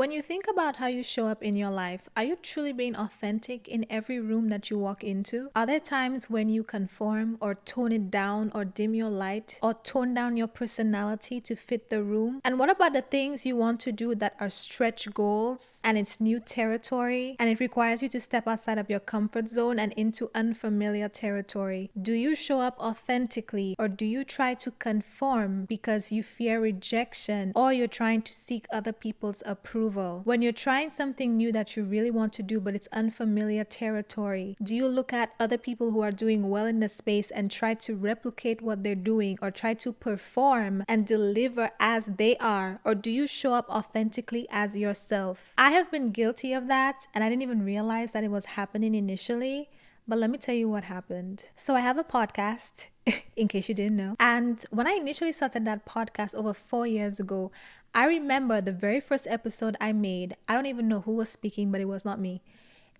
When you think about how you show up in your life, are you truly being authentic in every room that you walk into? Are there times when you conform or tone it down or dim your light or tone down your personality to fit the room? And what about the things you want to do that are stretch goals and it's new territory and it requires you to step outside of your comfort zone and into unfamiliar territory? Do you show up authentically or do you try to conform because you fear rejection or you're trying to seek other people's approval? When you're trying something new that you really want to do but it's unfamiliar territory, do you look at other people who are doing well in the space and try to replicate what they're doing or try to perform and deliver as they are? Or do you show up authentically as yourself? I have been guilty of that and I didn't even realize that it was happening initially. But let me tell you what happened. So I have a podcast, in case you didn't know. And when I initially started that podcast over 4 years ago, I remember the very first episode I made. I don't even know who was speaking, but it was not me.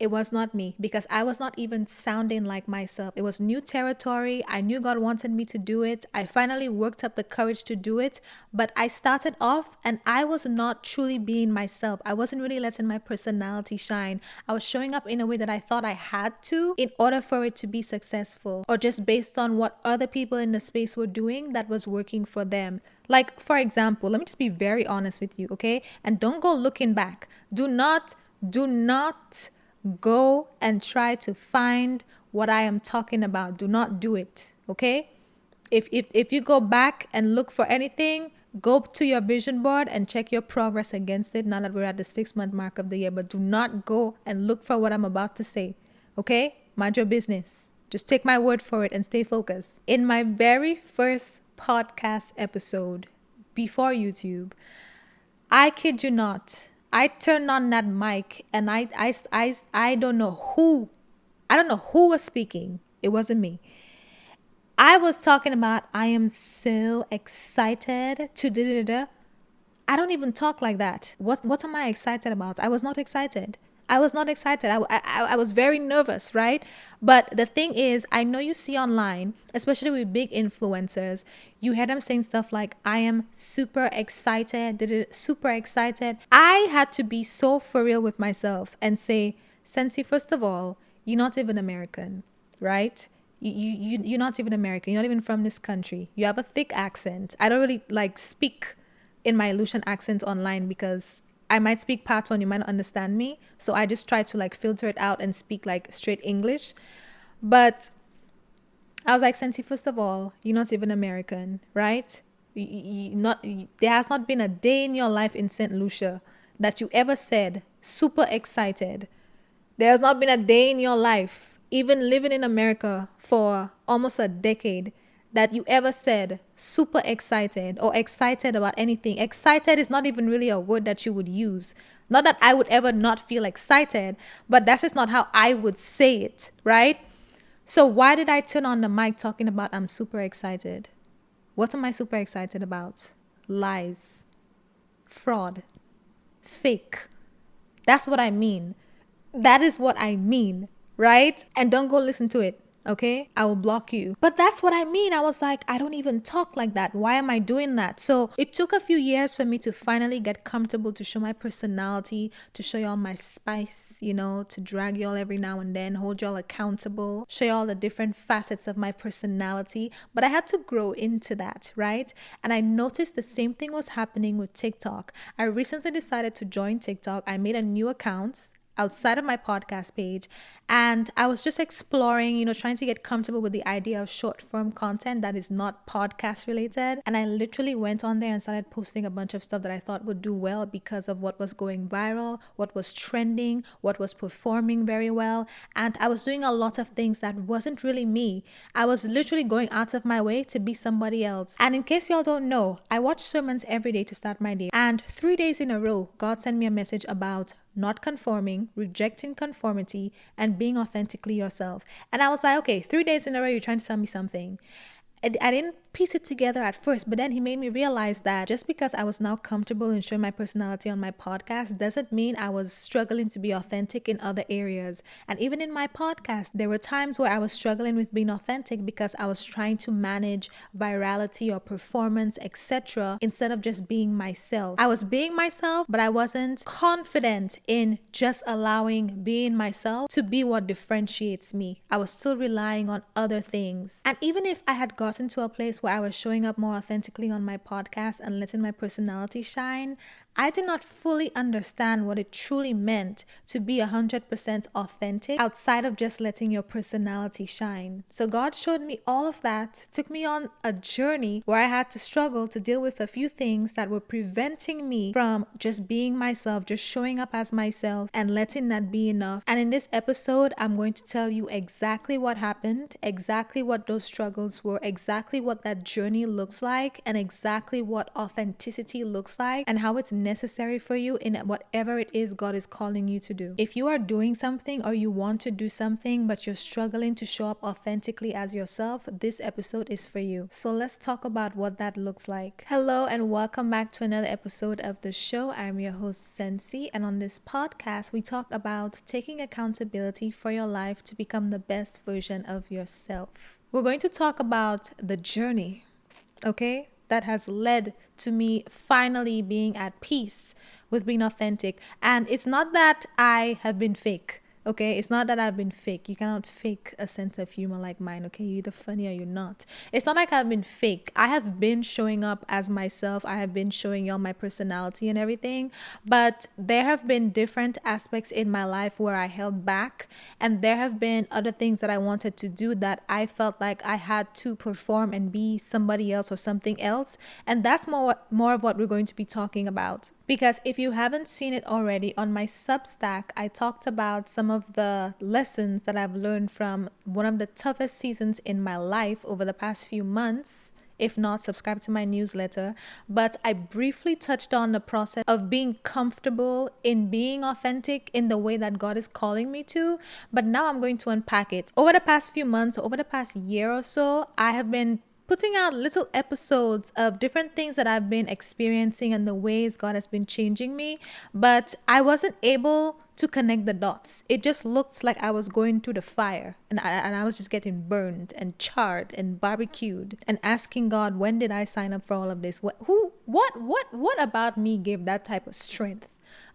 It was not me because I was not even sounding like myself. It was new territory. I knew God wanted me to do it. I finally worked up the courage to do it. But I started off and I was not truly being myself. I wasn't really letting my personality shine. I was showing up in a way that I thought I had to in order for it to be successful, or just based on what other people in the space were doing that was working for them. Like, for example, let me just be very honest with you, okay? And don't go looking back. Do not go and try to find what I am talking about. Do not do it, okay? If you go back and look for anything, go to your vision board and check your progress against it now that we're at the 6-month mark of the year. But do not go and look for what I'm about to say, okay? Mind your business. Just take my word for it and stay focused. In my very first podcast episode before YouTube, I kid you not, I turned on that mic and I don't know who was speaking. It wasn't me. I was talking about I am so excited to da-da-da-da. I don't even talk like that. What am I excited about? I was not excited. I was very nervous, right? But the thing is, I know you see online, especially with big influencers, you hear them saying stuff like, I am super excited, super excited. I had to be so for real with myself and say, Sensi, first of all, you're not even American, right? You're not even American. You're not even from this country. You have a thick accent. I don't really speak in my Aleutian accent online because I might speak Patois, you might not understand me. So I just try to filter it out and speak straight English. But I was like, Sensi, first of all, you're not even American, right? There has not been a day in your life in St. Lucia that you ever said super excited. There has not been a day in your life, even living in America for almost a decade, that you ever said super excited or excited about anything. Excited is not even really a word that you would use. Not that I would ever not feel excited, but that's just not how I would say it, right? So why did I turn on the mic talking about I'm super excited? What am I super excited about? Lies, fraud, fake. That's what I mean. That is what I mean, right? And don't go listen to it, okay? I will block you. But that's what I mean. I was like, I don't even talk like that. Why am I doing that? So it took a few years for me to finally get comfortable to show my personality, to show y'all my spice, to drag y'all every now and then, hold y'all accountable, show y'all the different facets of my personality. But I had to grow into that, right? And I noticed the same thing was happening with TikTok. I recently decided to join TikTok. I made a new account outside of my podcast page, and I was just exploring, trying to get comfortable with the idea of short form content that is not podcast related. And I literally went on there and started posting a bunch of stuff that I thought would do well because of what was going viral, what was trending, what was performing very well. And I was doing a lot of things that wasn't really me. I was literally going out of my way to be somebody else. And in case y'all don't know, I watch sermons every day to start my day. And 3 days in a row, God sent me a message about not conforming, rejecting conformity, and being authentically yourself. And I was like, okay, 3 days in a row, you're trying to tell me something. I didn't piece it together at first, but then he made me realize that just because I was now comfortable in showing my personality on my podcast doesn't mean I was struggling to be authentic in other areas. And even in my podcast, there were times where I was struggling with being authentic because I was trying to manage virality or performance, etc., instead of just being myself. I was being myself, but I wasn't confident in just allowing being myself to be what differentiates me. I was still relying on other things. And even if I had gotten to a place where I was showing up more authentically on my podcast and letting my personality shine, I did not fully understand what it truly meant to be 100% authentic outside of just letting your personality shine. So God showed me all of that, took me on a journey where I had to struggle to deal with a few things that were preventing me from just being myself, just showing up as myself and letting that be enough. And in this episode, I'm going to tell you exactly what happened, exactly what those struggles were, exactly what that journey looks like, and exactly what authenticity looks like, and how it's necessary for you in whatever it is God is calling you to do. If you are doing something or you want to do something but you're struggling to show up authentically as yourself, this episode is for you. So let's talk about what that looks like. Hello and welcome back to another episode of the show. I'm your host Sensi, and on this podcast we talk about taking accountability for your life to become the best version of yourself. We're going to talk about the journey, okay, that has led to me finally being at peace with being authentic. And it's not that I have been fake. Okay, it's not that I've been fake. You cannot fake a sense of humor like mine. Okay, you're either funny or you're not. It's not like I've been fake. I have been showing up as myself. I have been showing y'all my personality and everything. But there have been different aspects in my life where I held back, and there have been other things that I wanted to do that I felt like I had to perform and be somebody else or something else. And that's more of what we're going to be talking about. Because if you haven't seen it already, on my Substack, I talked about some of the lessons that I've learned from one of the toughest seasons in my life over the past few months. If not, subscribe to my newsletter. But I briefly touched on the process of being comfortable in being authentic in the way that God is calling me to. But now I'm going to unpack it. Over the past few months, over the past year or so, I have been putting out little episodes of different things that I've been experiencing and the ways God has been changing me, but I wasn't able to connect the dots. It just looked like I was going through the fire, and I was just getting burned and charred and barbecued and asking God, when did I sign up for all of this? What about me gave that type of strength?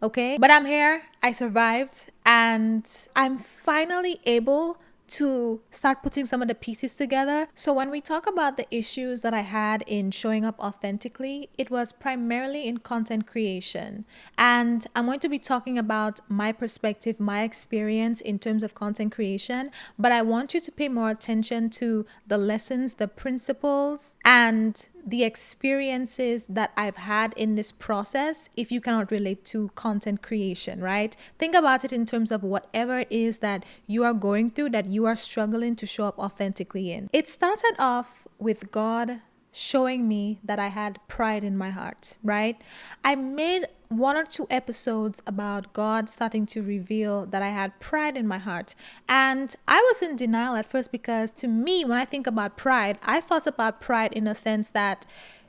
Okay, but I'm here, I survived, and I'm finally able to start putting some of the pieces together. So when we talk about the issues that I had in showing up authentically, it was primarily in content creation. And I'm going to be talking about my perspective, my experience in terms of content creation, but I want you to pay more attention to the lessons, the principles, and the experiences that I've had in this process if you cannot relate to content creation, right? Think about it in terms of whatever it is that you are going through, that you are struggling to show up authentically in. It started off with God showing me that I had pride in my heart, right? I made 1 or 2 episodes about God starting to reveal that I had pride in my heart. And I was in denial at first because to me, when I think about pride, I thought about pride in a sense that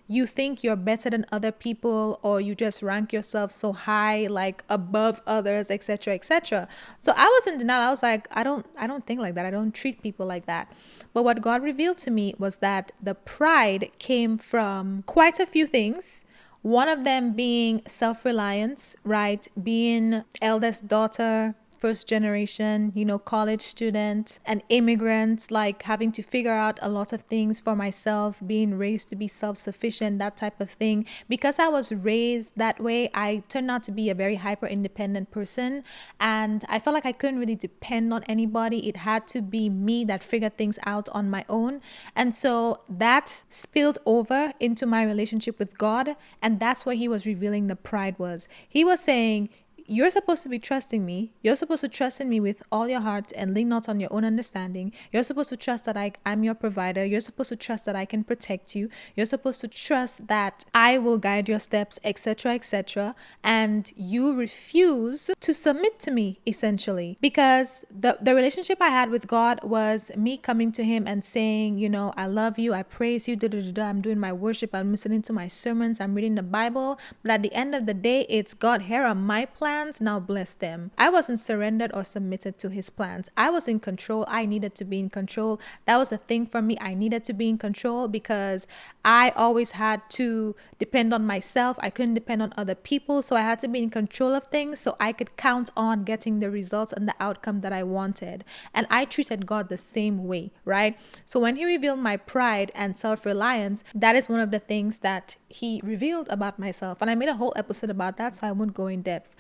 you think you're better than other people, or you just rank yourself so high, like above others, etc., etc. So I was in denial. I was like, I don't think like that. I don't treat people like that. But what God revealed to me was that the pride came from quite a few things. One of them being self-reliance, right? Being eldest daughter, first generation, college student, an immigrant, like having to figure out a lot of things for myself, being raised to be self-sufficient, that type of thing. Because I was raised that way, I turned out to be a very hyper independent person, and I felt like I couldn't really depend on anybody. It had to be me that figured things out on my own. And so that spilled over into my relationship with God, and that's where he was revealing the pride was. He was saying, you're supposed to be trusting me. You're supposed to trust in me with all your heart and lean not on your own understanding. You're supposed to trust that I'm your provider. You're supposed to trust that I can protect you. You're supposed to trust that I will guide your steps, etc., etc. And you refuse to submit to me, essentially, because the relationship I had with God was me coming to him and saying, you know, I love you, I praise you, I'm doing my worship, I'm listening to my sermons, I'm reading the Bible. But at the end of the day, it's God, here are my plans, now bless them. I wasn't surrendered or submitted to his plans. I was in control. I needed to be in control. That was a thing for me. I needed to be in control because I always had to depend on myself. I couldn't depend on other people. So I had to be in control of things so I could count on getting the results and the outcome that I wanted. And I treated God the same way, right? So when he revealed my pride and self-reliance, that is one of the things that he revealed about myself. And I made a whole episode about that, so I won't go in depth.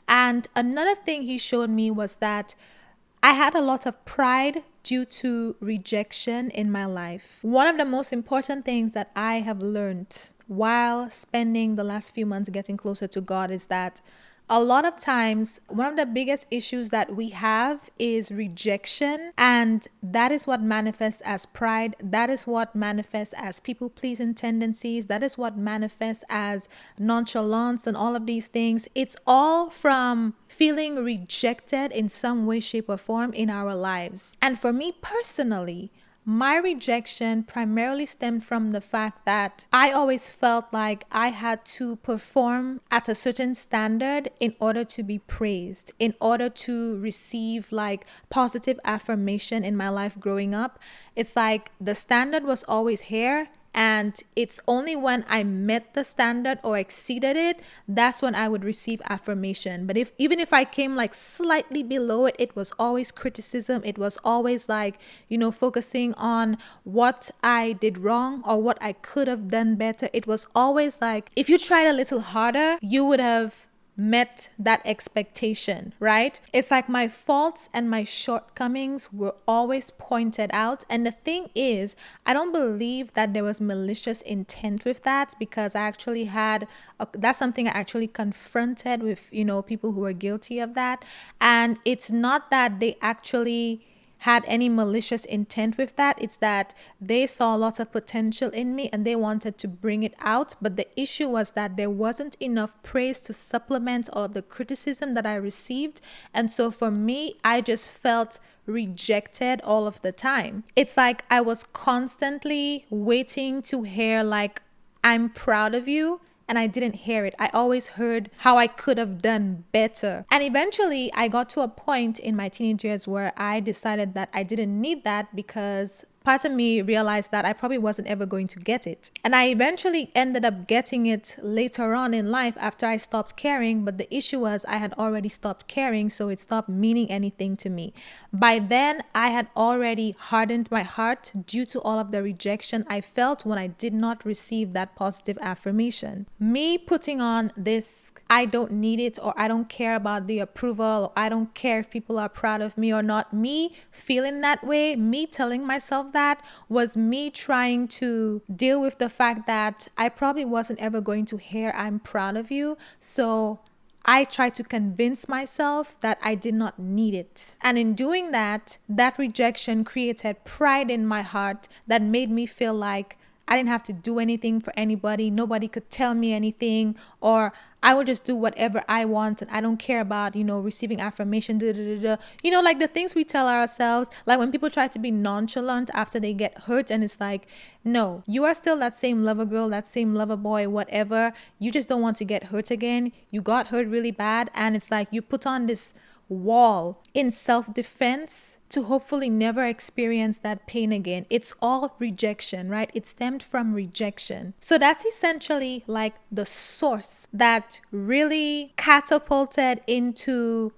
And another thing he showed me was that I had a lot of pride due to rejection in my life. One of the most important things that I have learned while spending the last few months getting closer to God is that a lot of times, one of the biggest issues that we have is rejection, and that is what manifests as pride. That is what manifests as people-pleasing tendencies. That is what manifests as nonchalance and all of these things. It's all from feeling rejected in some way, shape, or form in our lives. And for me personally, my rejection primarily stemmed from the fact that I always felt like I had to perform at a certain standard in order to be praised, in order to receive like positive affirmation in my life growing up. It's like the standard was always here. And it's only when I met the standard or exceeded it, that's when I would receive affirmation. But even if I came like slightly below it, it was always criticism. It was always like, you know, focusing on what I did wrong or what I could have done better. It was always like, if you tried a little harder, you would have met that expectation, right? It's like my faults and my shortcomings were always pointed out. And the thing is, I don't believe that there was malicious intent with that, because I actually that's something I actually confronted with, you know, people who were guilty of that. And it's not that they actually had any malicious intent with that. It's that they saw lots of potential in me and they wanted to bring it out. But the issue was that there wasn't enough praise to supplement all of the criticism that I received. And so for me, I just felt rejected all of the time. It's like I was constantly waiting to hear like, I'm proud of you. And I didn't hear it. I always heard how I could have done better. And eventually I got to a point in my teenage years where I decided that I didn't need that, because part of me realized that I probably wasn't ever going to get it. And I eventually ended up getting it later on in life after I stopped caring. But the issue was I had already stopped caring, so it stopped meaning anything to me. By then, I had already hardened my heart due to all of the rejection I felt when I did not receive that positive affirmation. Me putting on this, I don't need it, or I don't care about the approval, or I don't care if people are proud of me or not, me feeling that way, me telling myself that, was me trying to deal with the fact that I probably wasn't ever going to hear I'm proud of you. So I tried to convince myself that I did not need it. And in doing that, that rejection created pride in my heart that made me feel like I didn't have to do anything for anybody. Nobody could tell me anything, or I will just do whatever I want and I don't care about, you know, receiving affirmation, you know, like the things we tell ourselves, like when people try to be nonchalant after they get hurt, and it's like, no, you are still that same lover girl, that same lover boy, whatever. You just don't want to get hurt again. You got hurt really bad, and it's like you put on this wall in self-defense to hopefully never experience that pain again. It's all rejection, right? It stemmed from rejection. So that's essentially like the source that really catapulted into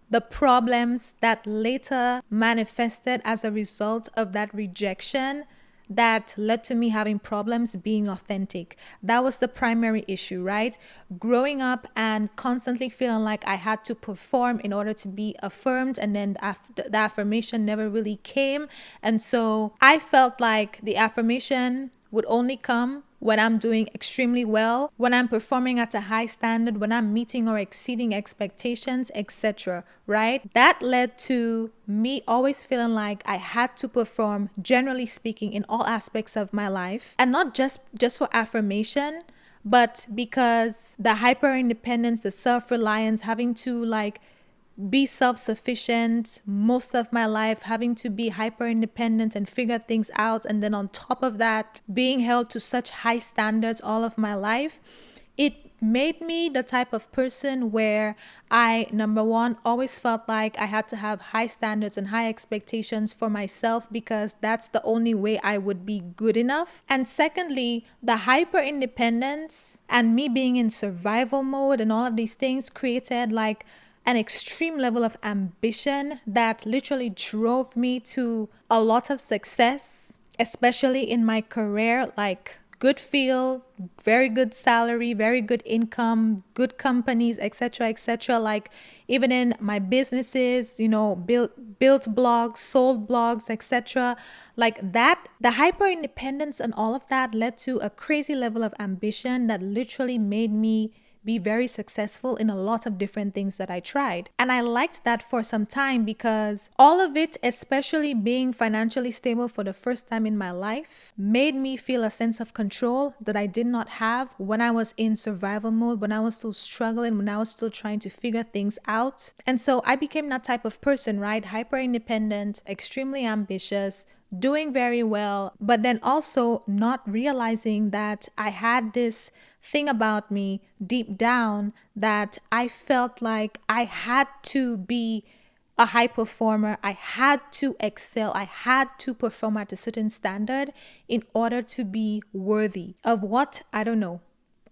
the problems that later manifested as a result of that rejection, that led to me having problems being authentic. That was the primary issue, right? Growing up and constantly feeling like I had to perform in order to be affirmed, and then the affirmation never really came. And so I felt like the affirmation would only come when I'm doing extremely well, when I'm performing at a high standard, when I'm meeting or exceeding expectations, etc. Right? That led to me always feeling like I had to perform, generally speaking, in all aspects of my life, and not just for affirmation, but because the hyper independence, the self-reliance, having to like be self-sufficient most of my life, having to be hyper independent and figure things out, and then on top of that being held to such high standards all of my life, it made me the type of person where I, number one, always felt like I had to have high standards and high expectations for myself because that's the only way I would be good enough. And secondly, the hyper independence and me being in survival mode and all of these things created like an extreme level of ambition that literally drove me to a lot of success, especially in my career, like good field, very good salary, very good income, good companies, etc., etc. Like even in my businesses, built blogs, sold blogs, etc. Like that, the hyper independence and all of that led to a crazy level of ambition that literally made me be very successful in a lot of different things that I tried. And I liked that for some time because all of it, especially being financially stable for the first time in my life, made me feel a sense of control that I did not have when I was in survival mode, when I was still struggling, when I was still trying to figure things out. And so I became that type of person, right? Hyper independent, extremely ambitious, doing very well, but then also not realizing that I had this thing about me deep down that I felt like I had to be a high performer. I had to excel. I had to perform at a certain standard in order to be worthy of what? I don't know,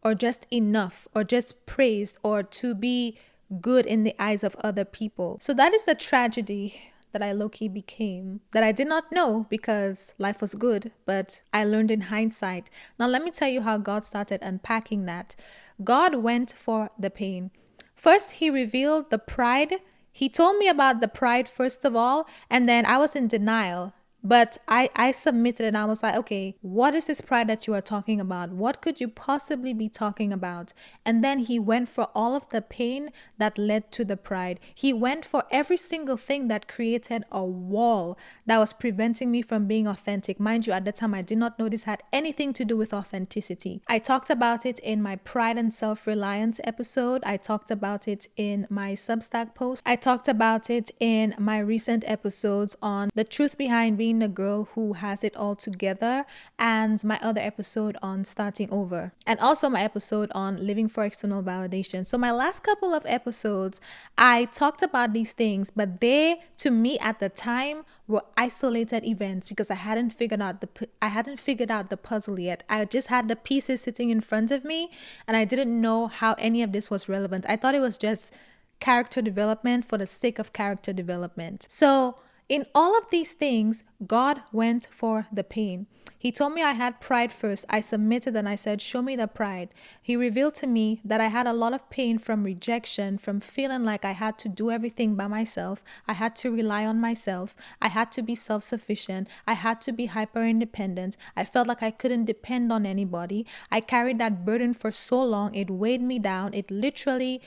or just enough, or just praise, or to be good in the eyes of other people. So that is the tragedy that I low-key became, that I did not know because life was good, but I learned in hindsight. Now let me tell you how God started unpacking that. God went for the pain. First, he revealed the pride. He told me about the pride first of all, and then I was in denial. But I submitted and I was like, okay, what is this pride that you are talking about? What could you possibly be talking about? And then he went for all of the pain that led to the pride. He went for every single thing that created a wall that was preventing me from being authentic. Mind you, at the time, I did not know this had anything to do with authenticity. I talked about it in my pride and self-reliance episode. I talked about it in my Substack post. I talked about it in my recent episodes on the truth behind being a girl who has it all together, and my other episode on starting over, and also my episode on living for external validation. So my last couple of episodes, I talked about these things, but they, to me at the time, were isolated events because I hadn't figured out the puzzle yet. I just had the pieces sitting in front of me, and I didn't know how any of this was relevant. I thought it was just character development for the sake of character development. So in all of these things, God went for the pain. He told me I had pride first. I submitted and I said, show me the pride. He revealed to me that I had a lot of pain from rejection, from feeling like I had to do everything by myself. I had to rely on myself. I had to be self-sufficient. I had to be hyper independent. I felt like I couldn't depend on anybody. I carried that burden for so long. It weighed me down. It literally,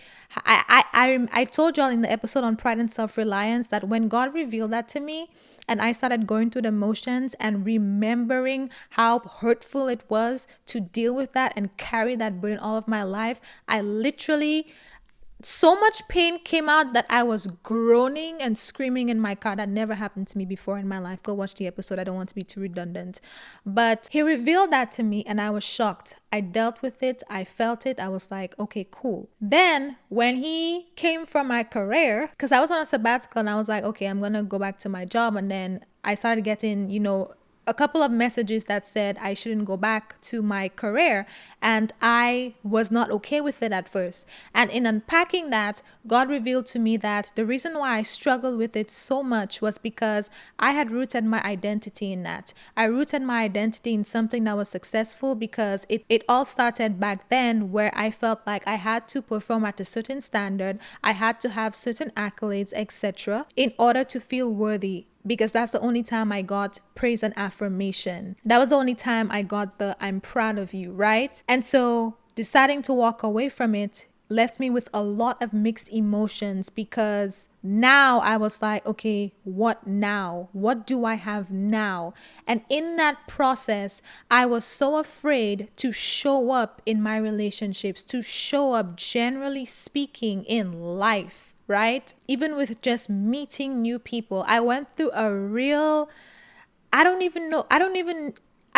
I told y'all in the episode on pride and self-reliance that when God revealed that to me, and I started going through the motions and remembering how hurtful it was to deal with that and carry that burden all of my life, I literally, so much pain came out that I was groaning and screaming in my car. That never happened to me before in my life. Go watch the episode. I don't want to be too redundant. But he revealed that to me and I was shocked. I dealt with it. I felt it. I was like, okay, cool. Then when he came for my career, because I was on a sabbatical and I was like, okay, I'm going to go back to my job. And then I started getting, a couple of messages that said I shouldn't go back to my career, and I was not okay with it at first. And in unpacking that, God revealed to me that the reason why I struggled with it so much was because I had rooted my identity in that. I rooted my identity in something that was successful because it all started back then where I felt like I had to perform at a certain standard, I had to have certain accolades, etc., in order to feel worthy. because that's the only time I got praise and affirmation. That was the only time I got the I'm proud of you, right? And so deciding to walk away from it left me with a lot of mixed emotions, because now I was like, okay, what now? What do I have now? And in that process, I was so afraid to show up in my relationships, to show up generally speaking in life, right? Even with just meeting new people, I went through a real, I don't even know.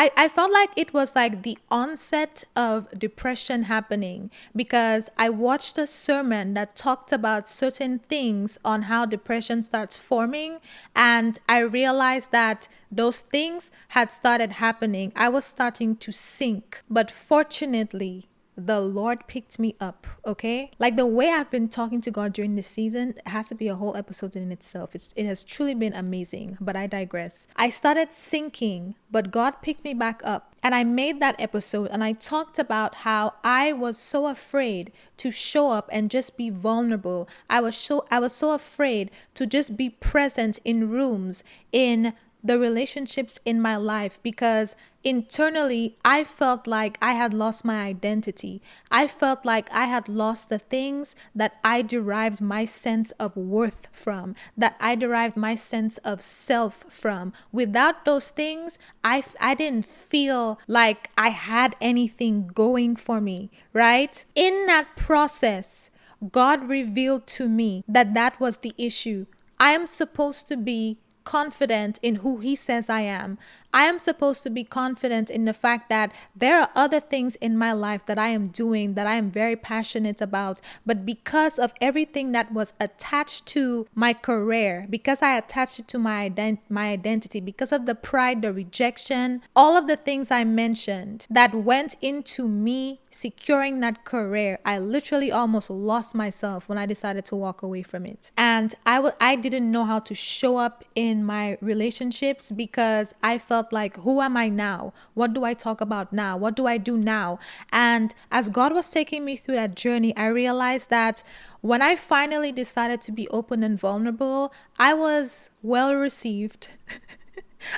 I felt like it was like the onset of depression happening, because I watched a sermon that talked about certain things on how depression starts forming. And I realized that those things had started happening. I was starting to sink. But fortunately, the Lord picked me up, okay? Like the way I've been talking to God during this season has to be a whole episode in itself. It has truly been amazing, but I digress. I started sinking, but God picked me back up. And I made that episode and I talked about how I was so afraid to show up and just be vulnerable. I was so afraid to just be present in rooms, in the relationships in my life, because internally I felt like I had lost my identity. I felt like I had lost the things that I derived my sense of worth from, that I derived my sense of self from. Without those things, I didn't feel like I had anything going for me, right? In that process, God revealed to me that that was the issue. I am supposed to be confident in who he says I am. I am supposed to be confident in the fact that there are other things in my life that I am doing that I am very passionate about. But because of everything that was attached to my career, because I attached it to my identity, because of the pride, the rejection, all of the things I mentioned that went into me securing that career, I literally almost lost myself when I decided to walk away from it. And I didn't know how to show up in my relationships, because I felt like, who am I now? What do I talk about now? What do I do now? And as God was taking me through that journey, I realized that when I finally decided to be open and vulnerable, I was well received.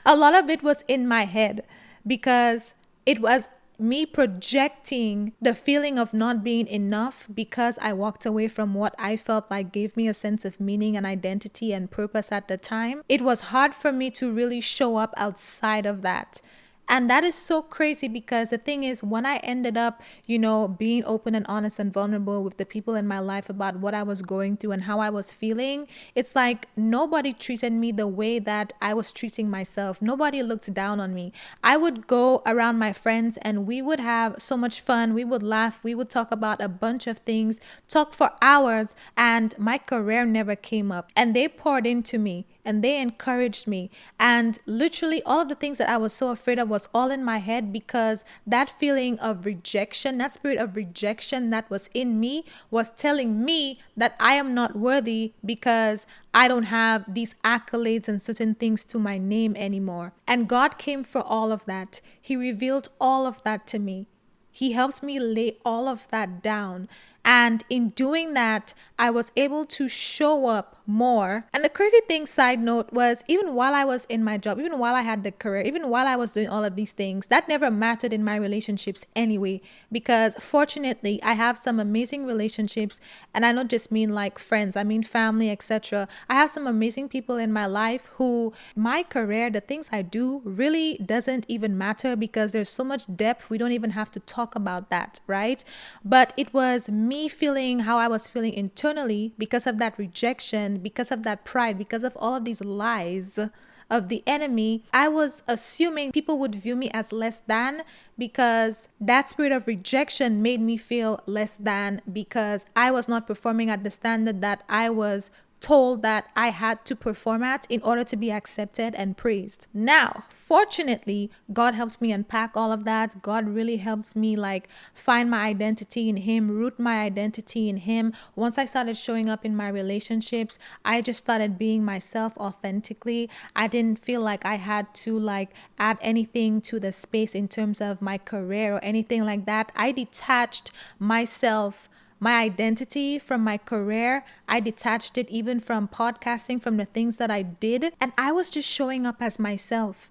A lot of it was in my head, because it was me projecting the feeling of not being enough, because I walked away from what I felt like gave me a sense of meaning and identity and purpose at the time. It was hard for me to really show up outside of that. And that is so crazy, because the thing is, when I ended up, being open and honest and vulnerable with the people in my life about what I was going through and how I was feeling, it's like nobody treated me the way that I was treating myself. Nobody looked down on me. I would go around my friends and we would have so much fun. We would laugh. We would talk about a bunch of things, talk for hours, and my career never came up. And they poured into me and they encouraged me. And literally all of the things that I was so afraid of was all in my head, because that feeling of rejection, that spirit of rejection that was in me was telling me that I am not worthy because I don't have these accolades and certain things to my name anymore. And God came for all of that. He revealed all of that to me. He helped me lay all of that down. And in doing that, I was able to show up more. And the crazy thing, side note, was even while I was in my job, even while I had the career, even while I was doing all of these things, that never mattered in my relationships anyway. Because fortunately, I have some amazing relationships. And I don't just mean like friends, I mean family, etc. I have some amazing people in my life who my career, the things I do, really doesn't even matter, because there's so much depth. We don't even have to talk about that, right? But it was me feeling how I was feeling internally because of that rejection, because of that pride, because of all of these lies of the enemy. I was assuming people would view me as less than, because that spirit of rejection made me feel less than, because I was not performing at the standard that I was told that I had to perform at in order to be accepted and praised. Now, fortunately, God helped me unpack all of that. God really helped me find my identity in him, root my identity in him. Once I started showing up in my relationships, I just started being myself authentically. I didn't feel like I had to add anything to the space in terms of my career or anything like that. I detached myself, my identity from my career. I detached it even from podcasting, from the things that I did. And I was just showing up as myself.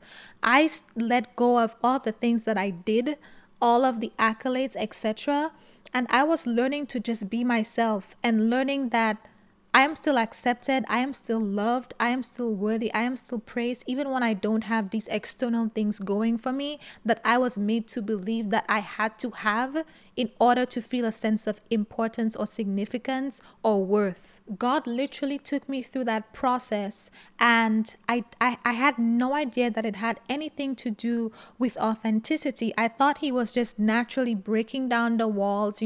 Let go of all of the things that I did, all of the accolades, etc. And I was learning to just be myself and learning that I am still accepted, I am still loved, I am still worthy, I am still praised, even when I don't have these external things going for me that I was made to believe that I had to have in order to feel a sense of importance or significance or worth. God literally took me through that process, and I had no idea that it had anything to do with authenticity. I thought He was just naturally breaking down the walls,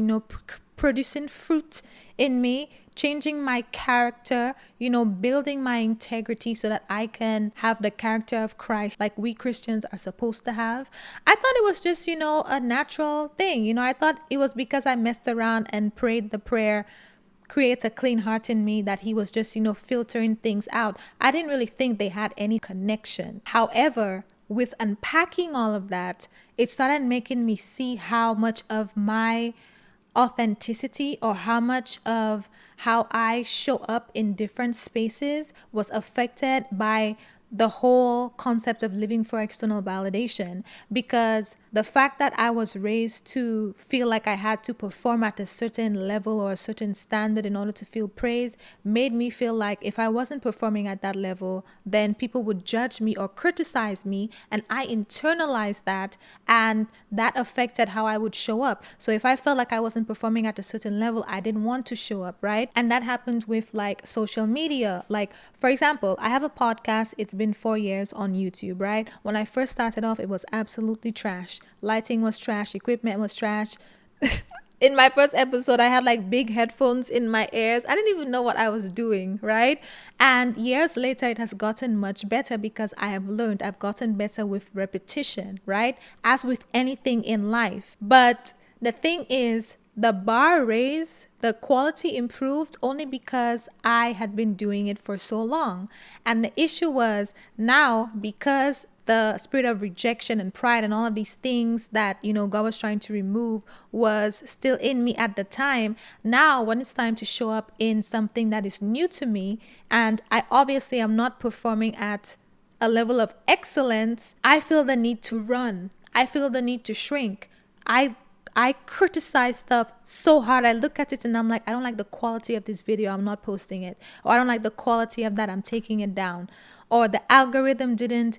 producing fruit in me, changing my character, building my integrity so that I can have the character of Christ like we Christians are supposed to have. I thought it was just, a natural thing. I thought it was because I messed around and prayed the prayer, create a clean heart in me, that He was just, filtering things out. I didn't really think they had any connection. However, with unpacking all of that, it started making me see how much of my authenticity, or how much of how I show up in different spaces, was affected by the whole concept of living for external validation. Because the fact that I was raised to feel like I had to perform at a certain level or a certain standard in order to feel praise made me feel like if I wasn't performing at that level, then people would judge me or criticize me, and I internalized that, and that affected how I would show up. So if I felt like I wasn't performing at a certain level, I didn't want to show up, right? And that happened with like social media. Like, for example, I have a podcast. It's been 4 years on YouTube, right? When I first started off, it was absolutely trash. Lighting was trash, equipment was trash. In my first episode, I had like big headphones in my ears. I didn't even know what I was doing, right? And years later, it has gotten much better because I've gotten better with repetition, right? As with anything in life. But the thing is, the bar raised, the quality improved only because I had been doing it for so long. And the issue was now, because the spirit of rejection and pride and all of these things that, God was trying to remove was still in me at the time. Now, when it's time to show up in something that is new to me, and I obviously am not performing at a level of excellence, I feel the need to run. I feel the need to shrink. I criticize stuff so hard. I look at it and I'm like, I don't like the quality of this video, I'm not posting it. Or I don't like the quality of that, I'm taking it down. Or the algorithm didn't,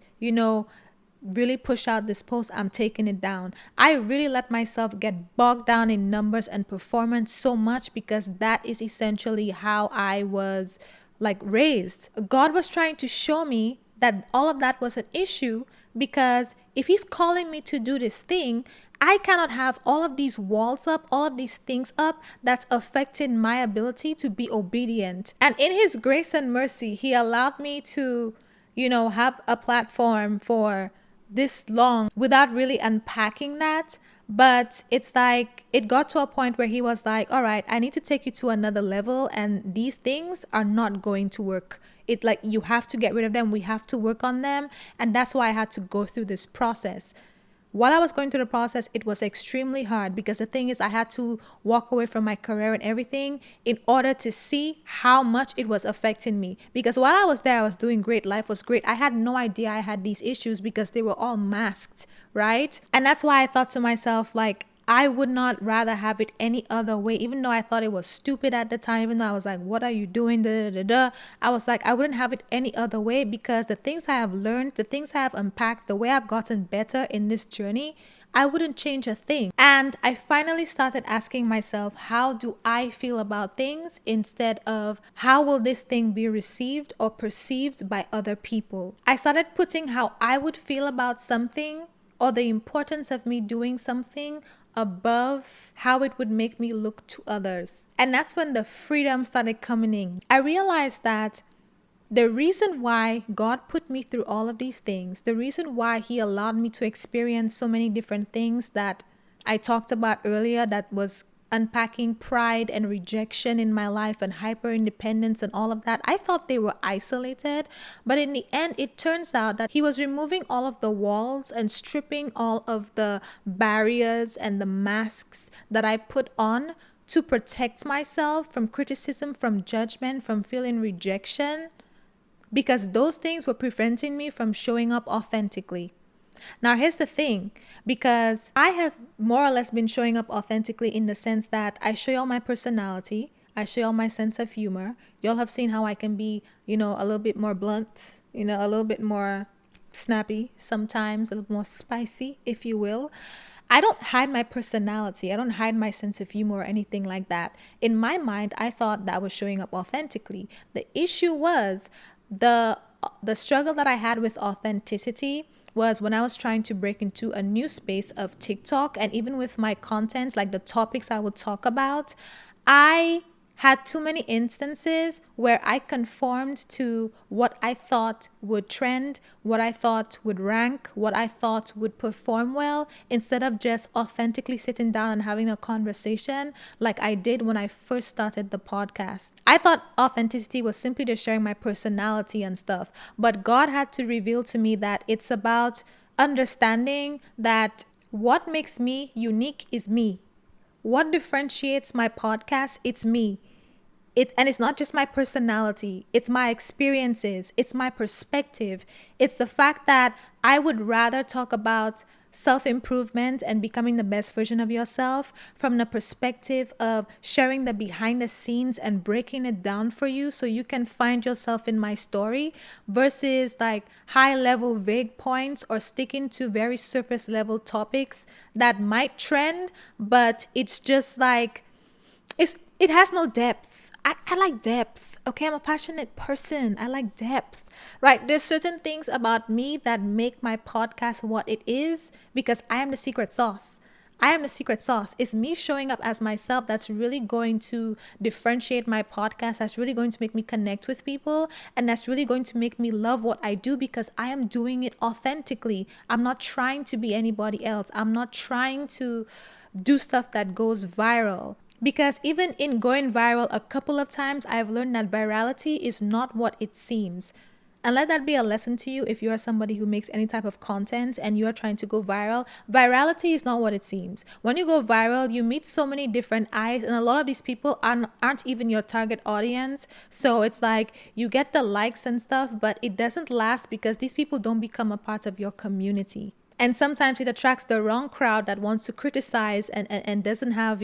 really push out this post, I'm taking it down. I really let myself get bogged down in numbers and performance so much because that is essentially how I was like raised. God was trying to show me that all of that was an issue, because if He's calling me to do this thing, I cannot have all of these walls up, all of these things up that's affecting my ability to be obedient. And in His grace and mercy, He allowed me to, have a platform for this long without really unpacking that. But it's like it got to a point where He was like, all right, I need to take you to another level, and these things are not going to work. It like you have to get rid of them. We have to work on them. And that's why I had to go through this process. While I was going through the process, it was extremely hard because the thing is, I had to walk away from my career and everything in order to see how much it was affecting me. Because while I was there, I was doing great. Life was great. I had no idea I had these issues because they were all masked, right? And that's why I thought to myself, like, I would not rather have it any other way, even though I thought it was stupid at the time, even though I was like, what are you doing? Da, da, da, da. I was like, I wouldn't have it any other way, because the things I have learned, the things I have unpacked, the way I've gotten better in this journey, I wouldn't change a thing. And I finally started asking myself, how do I feel about things, instead of how will this thing be received or perceived by other people? I started putting how I would feel about something, or the importance of me doing something, above how it would make me look to others. And that's when the freedom started coming in. I realized that the reason why God put me through all of these things, the reason why He allowed me to experience so many different things that I talked about earlier, that was unpacking pride and rejection in my life and hyper independence and all of that, I thought they were isolated. But in the end, it turns out that He was removing all of the walls and stripping all of the barriers and the masks that I put on to protect myself from criticism, from judgment, from feeling rejection, because those things were preventing me from showing up authentically. Now, here's the thing, because I have more or less been showing up authentically in the sense that I show y'all my personality, I show y'all my sense of humor. Y'all have seen how I can be, a little bit more blunt, a little bit more snappy sometimes, a little more spicy, if you will. I don't hide my personality. I don't hide my sense of humor or anything like that. In my mind, I thought that was showing up authentically. The issue was the struggle that I had with authenticity was when I was trying to break into a new space of TikTok, and even with my contents, like the topics I would talk about, I had too many instances where I conformed to what I thought would trend, what I thought would rank, what I thought would perform well, instead of just authentically sitting down and having a conversation like I did when I first started the podcast. I thought authenticity was simply just sharing my personality and stuff, but God had to reveal to me that it's about understanding that what makes me unique is me. What differentiates my podcast? It's me. And it's not just my personality. It's my experiences. It's my perspective. It's the fact that I would rather talk about self-improvement and becoming the best version of yourself from the perspective of sharing the behind the scenes and breaking it down for you so you can find yourself in my story, versus like high level vague points or sticking to very surface level topics that might trend, but it's just like it has no depth. I like depth. Okay, I'm a passionate person. I like depth, right? There's certain things about me that make my podcast what it is because I am the secret sauce. I am the secret sauce. It's me showing up as myself that's really going to differentiate my podcast. That's really going to make me connect with people. And that's really going to make me love what I do because I am doing it authentically. I'm not trying to be anybody else. I'm not trying to do stuff that goes viral. Because even in going viral a couple of times, I've learned that virality is not what it seems. And let that be a lesson to you if you are somebody who makes any type of content and you are trying to go viral. Virality is not what it seems. When you go viral, you meet so many different eyes, and a lot of these people aren't even your target audience. So it's like you get the likes and stuff, but it doesn't last because these people don't become a part of your community. And sometimes it attracts the wrong crowd that wants to criticize and doesn't have,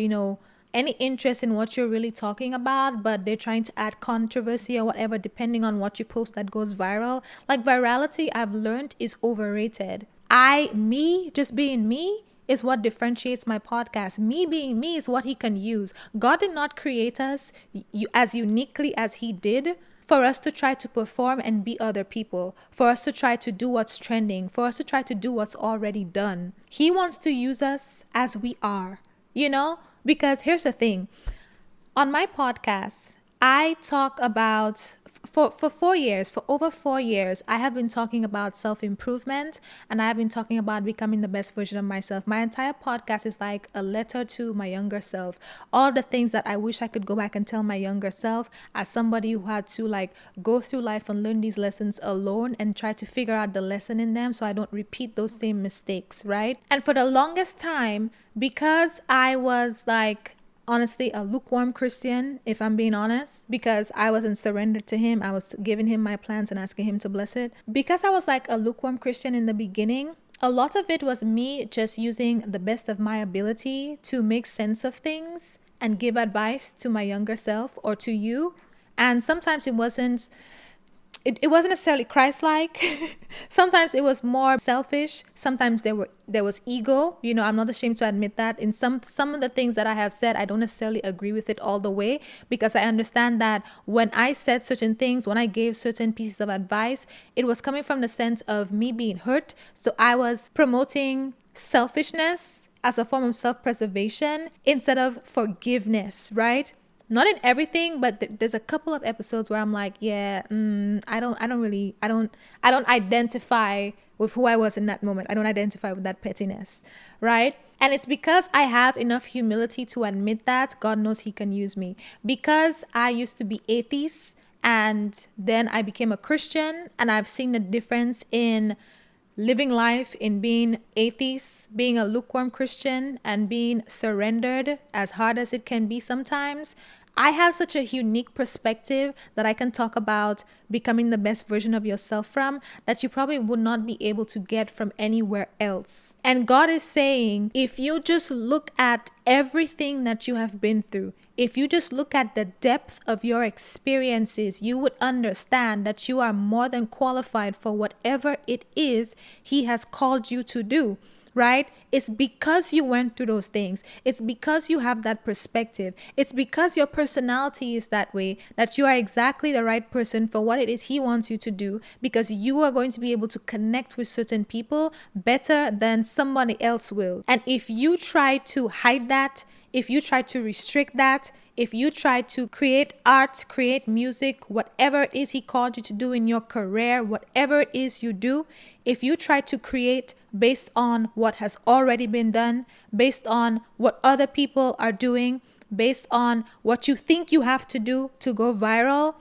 any interest in what you're really talking about, but they're trying to add controversy or whatever depending on what you post that goes viral. Like virality, I've learned, is overrated. Me just being me is what differentiates my podcast. Me being me is what he can use. God did not create us as uniquely as he did for us to try to perform and be other people, for us to try to do what's trending, for us to try to do what's already done. He wants to use us as we are, Because here's the thing. On my podcast, I talk about, for over 4 years, I have been talking about self-improvement, and I have been talking about becoming the best version of myself. My entire podcast is like a letter to my younger self. All the things that I wish I could go back and tell my younger self, as somebody who had to go through life and learn these lessons alone and try to figure out the lesson in them so I don't repeat those same mistakes, right? And for the longest time, because I was honestly a lukewarm Christian, if I'm being honest, because I wasn't surrendered to him. I was giving him my plans and asking him to bless it. Because I was like a lukewarm Christian in the beginning, a lot of it was me just using the best of my ability to make sense of things and give advice to my younger self or to you. And sometimes it wasn't necessarily Christ-like. Sometimes it was more selfish. Sometimes there was ego. I'm not ashamed to admit that. In some of the things that I have said, I don't necessarily agree with it all the way, because I understand that when I said certain things, when I gave certain pieces of advice, it was coming from the sense of me being hurt. So I was promoting selfishness as a form of self-preservation instead of forgiveness, right? Not in everything, but there's a couple of episodes where I'm like, I don't identify with who I was in that moment. I don't identify with that pettiness, right? And it's because I have enough humility to admit that God knows he can use me. Because I used to be atheist and then I became a Christian, and I've seen the difference in living life in being atheist, being a lukewarm Christian, and being surrendered, as hard as it can be sometimes, I have such a unique perspective that I can talk about becoming the best version of yourself from that you probably would not be able to get from anywhere else. And God is saying, if you just look at everything that you have been through, if you just look at the depth of your experiences, you would understand that you are more than qualified for whatever it is He has called you to do. Right? It's because you went through those things. It's because you have that perspective. It's because your personality is that way that you are exactly the right person for what it is He wants you to do, because you are going to be able to connect with certain people better than somebody else will. And if you try to hide that, if you try to restrict that, if you try to create art, create music, whatever it is He called you to do in your career, whatever it is you do, if you try to create based on what has already been done, based on what other people are doing, based on what you think you have to do to go viral,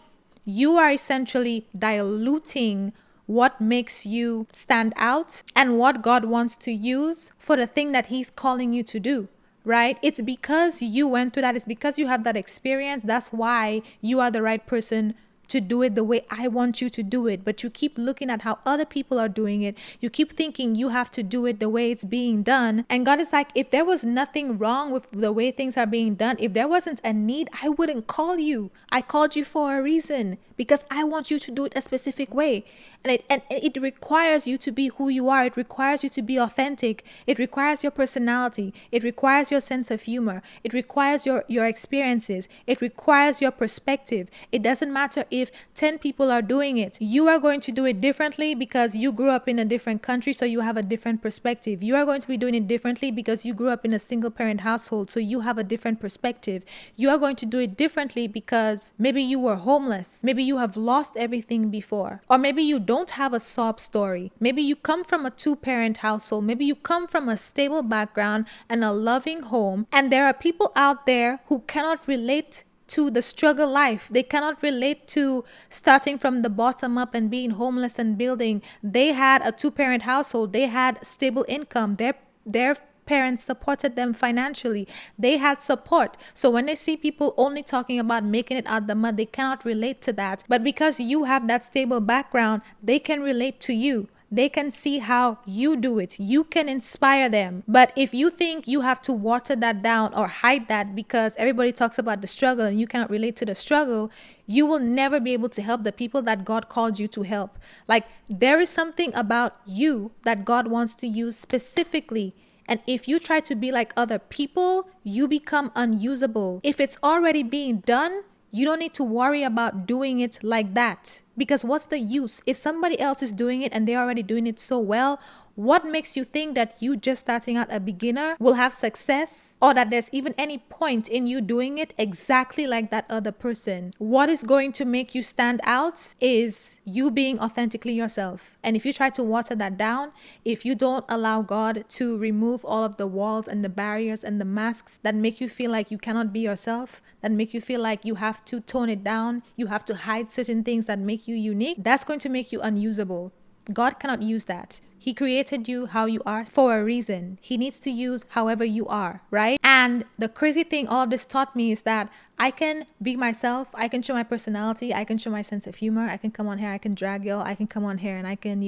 you are essentially diluting what makes you stand out and what God wants to use for the thing that He's calling you to do. Right? It's because you went through that. It's because you have that experience. That's why you are the right person to do it the way I want you to do it. But you keep looking at how other people are doing it. You keep thinking you have to do it the way it's being done. And God is like, if there was nothing wrong with the way things are being done, if there wasn't a need, I wouldn't call you. I called you for a reason, because I want you to do it a specific way. And it requires you to be who you are. It requires you to be authentic. It requires your personality. It requires your sense of humor. It requires your experiences. It requires your perspective. It doesn't matter if 10 people are doing it. You are going to do it differently because you grew up in a different country, so you have a different perspective. You are going to be doing it differently because you grew up in a single parent household, so you have a different perspective. You are going to do it differently because maybe you were homeless. Maybe you have lost everything before. Or maybe you don't have a sob story. Maybe you come from a 2-parent household. Maybe you come from a stable background and a loving home. And there are people out there who cannot relate to the struggle life. They cannot relate to starting from the bottom up and being homeless and building. They had a 2-parent household. They had stable income. Their parents supported them financially. They had support. So when they see people only talking about making it out the mud, they cannot relate to that. But because you have that stable background, they can relate to you. They can see how you do it. You can inspire them. But if you think you have to water that down or hide that because everybody talks about the struggle and you cannot relate to the struggle, you will never be able to help the people that God called you to help. Like, there is something about you that God wants to use specifically. And if you try to be like other people, you become unusable. If it's already being done, you don't need to worry about doing it like that. Because what's the use? If somebody else is doing it and they're already doing it so well, what makes you think that you just starting out a beginner will have success, or that there's even any point in you doing it exactly like that other person? What is going to make you stand out is you being authentically yourself. And if you try to water that down, if you don't allow God to remove all of the walls and the barriers and the masks that make you feel like you cannot be yourself, that make you feel like you have to tone it down, you have to hide certain things that make you unique, that's going to make you unusable. God cannot use that. He created you how you are for a reason. He needs to use however you are, right? And the crazy thing all of this taught me is that I can be myself. I can show my personality. I can show my sense of humor. I can come on here. I can drag y'all. I can come on here and I can,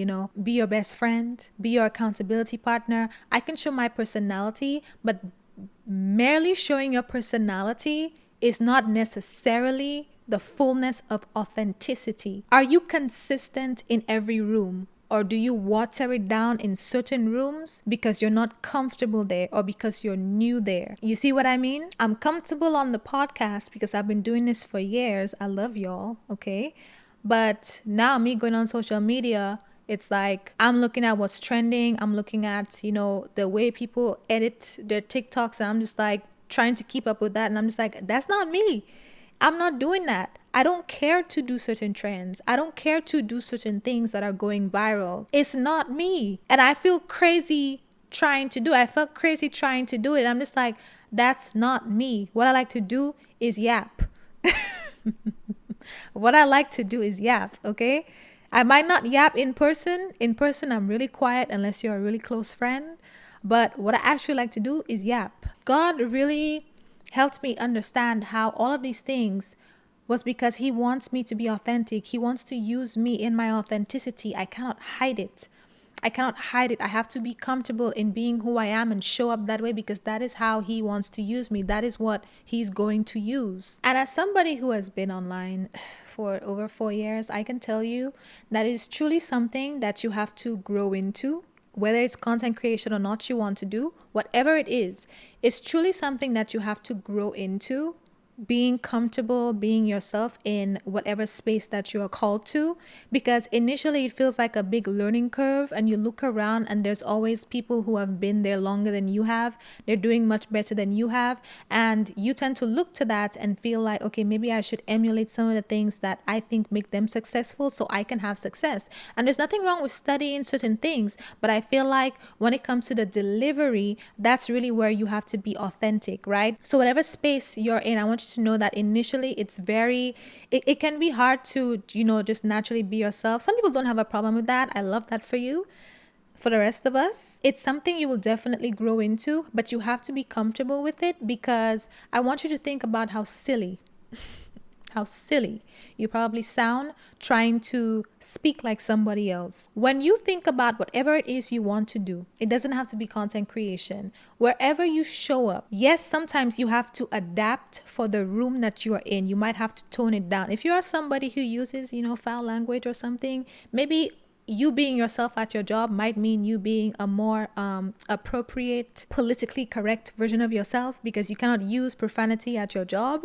be your best friend, be your accountability partner. I can show my personality, but merely showing your personality is not necessarily the fullness of authenticity. Are you consistent in every room? Or do you water it down in certain rooms because you're not comfortable there or because you're new there? You see what I mean? I'm comfortable on the podcast because I've been doing this for years. I love y'all, okay? But now me going on social media, it's like I'm looking at what's trending. I'm looking at, the way people edit their TikToks, and I'm just like trying to keep up with that. And I'm just like, that's not me. I'm not doing that. I don't care to do certain trends. I don't care to do certain things that are going viral. It's not me. And I feel crazy trying to do it. I felt crazy trying to do it. I'm just like, that's not me. What I like to do is yap. What I like to do is yap, okay? I might not yap in person. In person, I'm really quiet unless you're a really close friend. But what I actually like to do is yap. God really helped me understand how all of these things was because he wants me to be authentic. He wants to use me in my authenticity. I cannot hide it. I cannot hide it. I have to be comfortable in being who I am and show up that way because that is how he wants to use me. That is what he's going to use. And as somebody who has been online for over 4 years, I can tell you that is truly something that you have to grow into. Whether it's content creation or not you want to do, whatever it is, it's truly something that you have to grow into, being comfortable being yourself in whatever space that you are called to, because initially it feels like a big learning curve and you look around and there's always people who have been there longer than you have. They're doing much better than you have, and you tend to look to that and feel like, okay, maybe I should emulate some of the things that I think make them successful so I can have success. And there's nothing wrong with studying certain things, but I feel like when it comes to the delivery, that's really where you have to be authentic, right? So whatever space you're in, I want you to know that initially it can be hard to, just naturally be yourself. Some people don't have a problem with that. I love that for you. For the rest of us, it's something you will definitely grow into, but you have to be comfortable with it, because I want you to think about how silly you probably sound trying to speak like somebody else. When you think about whatever it is you want to do, it doesn't have to be content creation. Wherever you show up, yes, sometimes you have to adapt for the room that you are in. You might have to tone it down. If you are somebody who uses, foul language or something, maybe you being yourself at your job might mean you being a more appropriate, politically correct version of yourself, because you cannot use profanity at your job.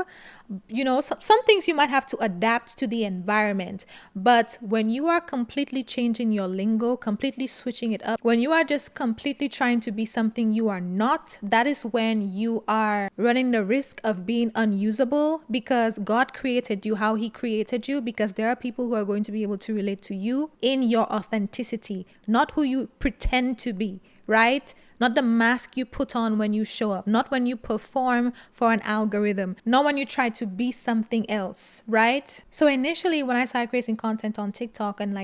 Some things you might have to adapt to the environment. But when you are completely changing your lingo, completely switching it up, when you are just completely trying to be something you are not, that is when you are running the risk of being unusable, because God created you how he created you, because there are people who are going to be able to relate to you in your authenticity, not who you pretend to be, right? Not the mask you put on when you show up, not when you perform for an algorithm, not when you try to be something else, right? So initially when I started creating content on TikTok and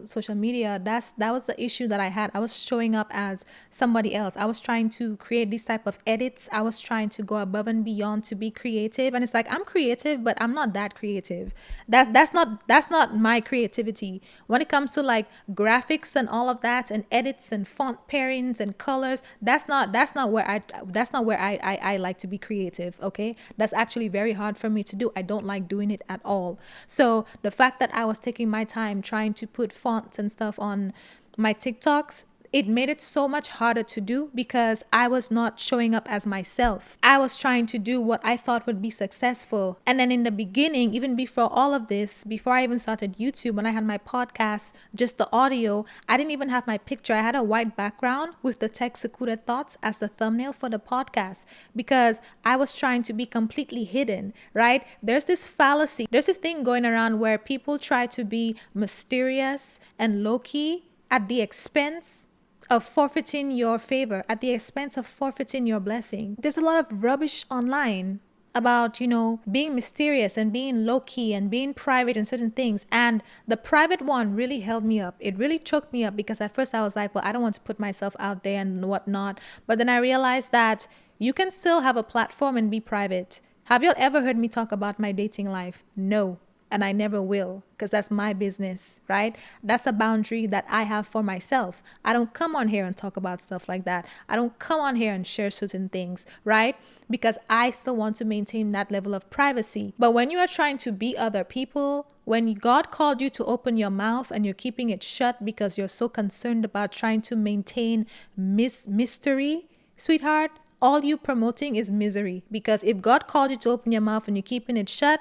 social media, that was the issue that I had. I was showing up as somebody else. I was trying to create these type of edits. I was trying to go above and beyond to be creative. And it's like, I'm creative, but I'm not that creative. That's not my creativity. When it comes to graphics and all of that and edits and font pairings and colors, that's not where I like to be creative. Okay, that's actually very hard for me to do. I don't like doing it at all. So the fact that I was taking my time trying to put fonts and stuff on my TikToks, it made it so much harder to do, because I was not showing up as myself. I was trying to do what I thought would be successful. And then in the beginning, even before all of this, before I even started YouTube, when I had my podcast, just the audio, I didn't even have my picture. I had a white background with the text Secluded Thoughts as the thumbnail for the podcast, because I was trying to be completely hidden, right? There's this fallacy. There's this thing going around where people try to be mysterious and low-key at the expense of forfeiting your favor, at the expense of forfeiting your blessing. There's a lot of rubbish online about, being mysterious and being low-key and being private in certain things. And the private one really held me up. It really choked me up, because at first I was like, well, I don't want to put myself out there and whatnot. But then I realized that you can still have a platform and be private. Have you ever heard me talk about my dating life? No. And I never will, because that's my business, right? That's a boundary that I have for myself. I don't come on here and talk about stuff like that. I don't come on here and share certain things, right? Because I still want to maintain that level of privacy. But when you are trying to be other people, when God called you to open your mouth and you're keeping it shut because you're so concerned about trying to maintain mystery, sweetheart, all you promoting is misery. Because if God called you to open your mouth and you're keeping it shut,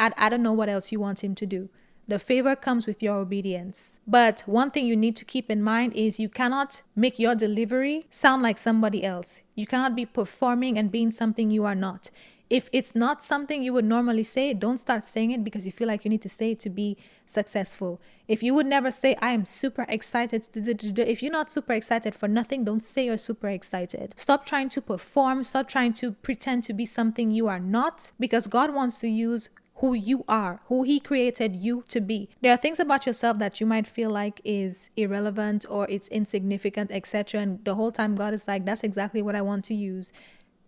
I don't know what else you want him to do. The favor comes with your obedience. But one thing you need to keep in mind is you cannot make your delivery sound like somebody else. You cannot be performing and being something you are not. If it's not something you would normally say, don't start saying it because you feel like you need to say it to be successful. If you would never say, I am super excited. If you're not super excited for nothing, don't say you're super excited. Stop trying to perform. Stop trying to pretend to be something you are not, because God wants to use who you are, who he created you to be. There are things about yourself that you might feel like is irrelevant or it's insignificant, etc. And the whole time God is like, that's exactly what I want to use.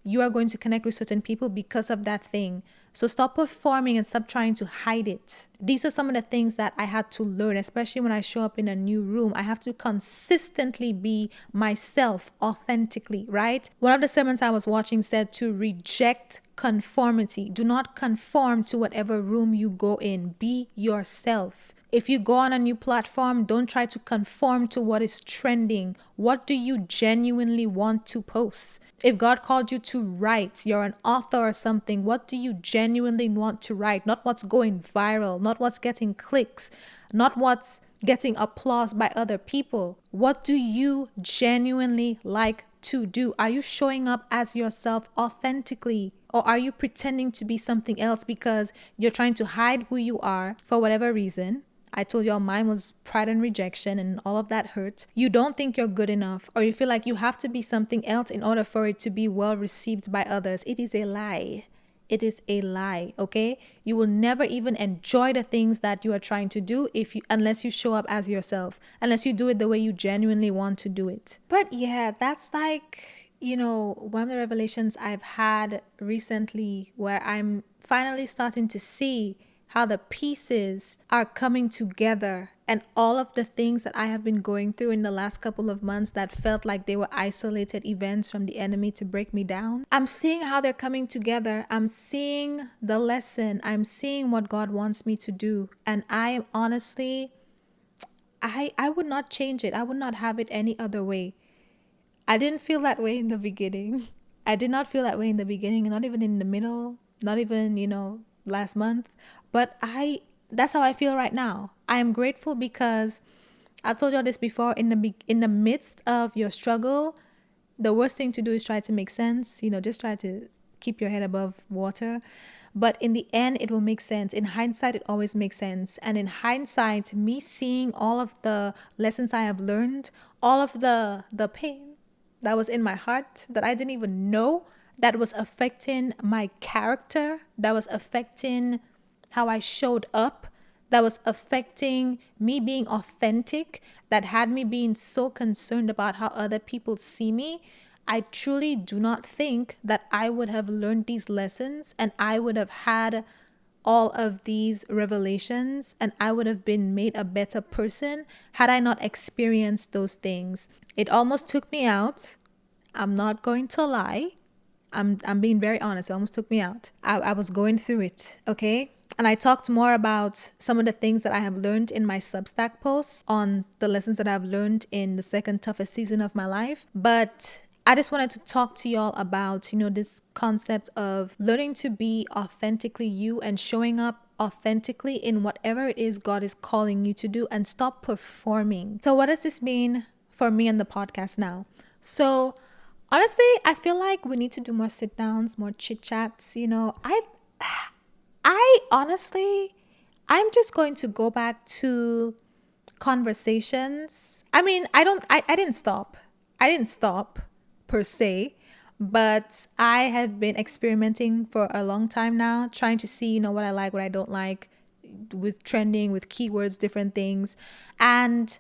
You are going to connect with certain people because of that thing. So stop performing and stop trying to hide it. These are some of the things that I had to learn, especially when I show up in a new room. I have to consistently be myself authentically, right? One of the sermons I was watching said to reject conformity. Do not conform to whatever room you go in. Be yourself. If you go on a new platform, don't try to conform to what is trending. What do you genuinely want to post? If God called you to write, you're an author or something, what do you genuinely want to write? Not what's going viral, not what's getting clicks, not what's getting applause by other people. What do you genuinely like to do? Are you showing up as yourself authentically? Or are you pretending to be something else because you're trying to hide who you are for whatever reason? I told y'all mine was pride and rejection, and all of that hurts. You don't think you're good enough, or you feel like you have to be something else in order for it to be well received by others. It is a lie. It is a lie, okay? You will never even enjoy the things that you are trying to do unless you show up as yourself, unless you do it the way you genuinely want to do it. But yeah, that's like, one of the revelations I've had recently where I'm finally starting to see how the pieces are coming together, and all of the things that I have been going through in the last couple of months that felt like they were isolated events from the enemy to break me down. I'm seeing how they're coming together. I'm seeing the lesson. I'm seeing what God wants me to do. And I am honestly, I would not change it. I would not have it any other way. I didn't feel that way in the beginning. I did not feel that way in the beginning, and not even in the middle, not even, last month. But that's how I feel right now. I am grateful because I've told y'all this before, in the midst of your struggle, the worst thing to do is try to make sense, just try to keep your head above water. But in the end, it will make sense. In hindsight, it always makes sense. And in hindsight, me seeing all of the lessons I have learned, all of the pain that was in my heart that I didn't even know, that was affecting my character, that was affecting how I showed up, that was affecting me being authentic, that had me being so concerned about how other people see me. I truly do not think that I would have learned these lessons and I would have had all of these revelations and I would have been made a better person had I not experienced those things. It almost took me out. I'm not going to lie. I'm being very honest. It almost took me out. I was going through it, okay? And I talked more about some of the things that I have learned in my Substack posts on the lessons that I've learned in the second toughest season of my life. But I just wanted to talk to y'all about, this concept of learning to be authentically you and showing up authentically in whatever it is God is calling you to do, and stop performing. So what does this mean for me and the podcast now? So honestly, I feel like we need to do more sit downs, more chit chats. I honestly, I'm just going to go back to conversations. I mean, I didn't stop. I didn't stop per se, but I have been experimenting for a long time now, trying to see, what I like, what I don't like, with trending, with keywords, different things. And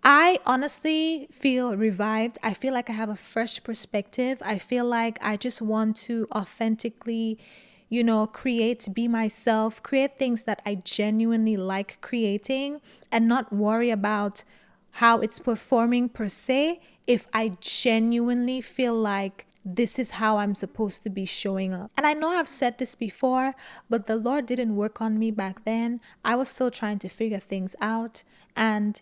I honestly feel revived. I feel like I have a fresh perspective. I feel like I just want to authentically, create, be myself, create things that I genuinely like creating, and not worry about how it's performing per se if I genuinely feel like this is how I'm supposed to be showing up. And I know I've said this before, but the Lord didn't work on me back then. I was still trying to figure things out. And,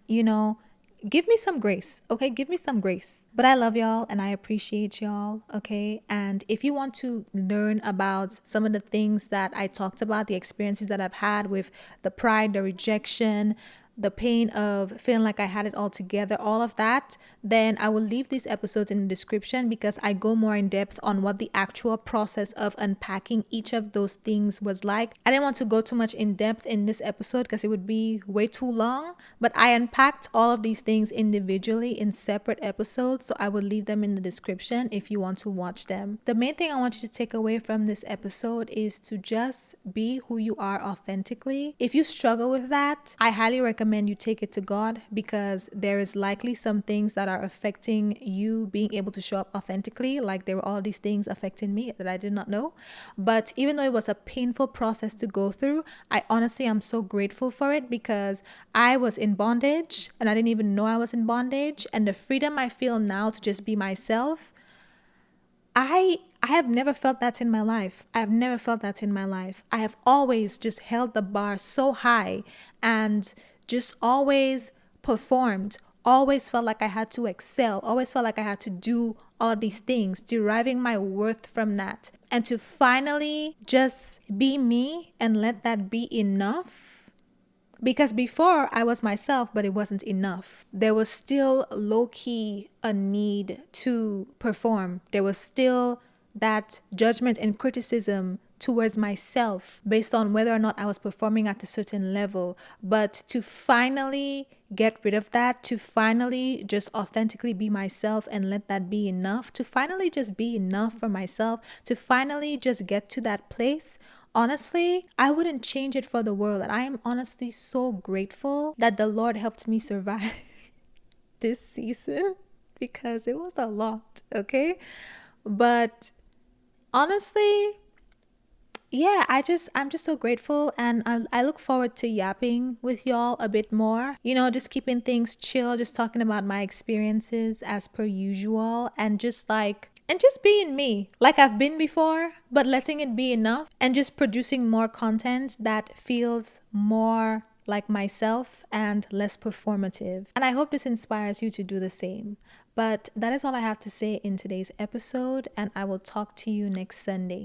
give me some grace, okay? Give me some grace. But I love y'all and I appreciate y'all, okay? And if you want to learn about some of the things that I talked about, the experiences that I've had with the pride, the rejection, the pain of feeling like I had it all together, all of that, then I will leave these episodes in the description because I go more in depth on what the actual process of unpacking each of those things was like. I didn't want to go too much in depth in this episode because it would be way too long, but I unpacked all of these things individually in separate episodes, so I will leave them in the description if you want to watch them. The main thing I want you to take away from this episode is to just be who you are authentically. If you struggle with that, I highly recommend you take it to God, because there is likely some things that are affecting you being able to show up authentically. Like there were all these things affecting me that I did not know. But even though it was a painful process to go through, I honestly am so grateful for it, because I was in bondage and I didn't even know I was in bondage. And the freedom I feel now to just be myself, I have never felt that in my life. I have never felt that in my life. I have always just held the bar so high and just always performed, always felt like I had to excel, always felt like I had to do all these things, deriving my worth from that. And to finally just be me and let that be enough. Because before I was myself, but it wasn't enough. There was still low-key a need to perform. There was still that judgment and criticism towards myself based on whether or not I was performing at a certain level. But to finally get rid of that, to finally just authentically be myself and let that be enough, to finally just be enough for myself, to finally just get to that place, honestly, I wouldn't change it for the world. And I am honestly so grateful that the Lord helped me survive this season, because it was a lot, okay? But honestly, yeah, I'm just so grateful, and I look forward to yapping with y'all a bit more. You know, just keeping things chill, just talking about my experiences as per usual, and just being me like I've been before, but letting it be enough, and just producing more content that feels more like myself and less performative. And I hope this inspires you to do the same. But that is all I have to say in today's episode, and I will talk to you next Sunday.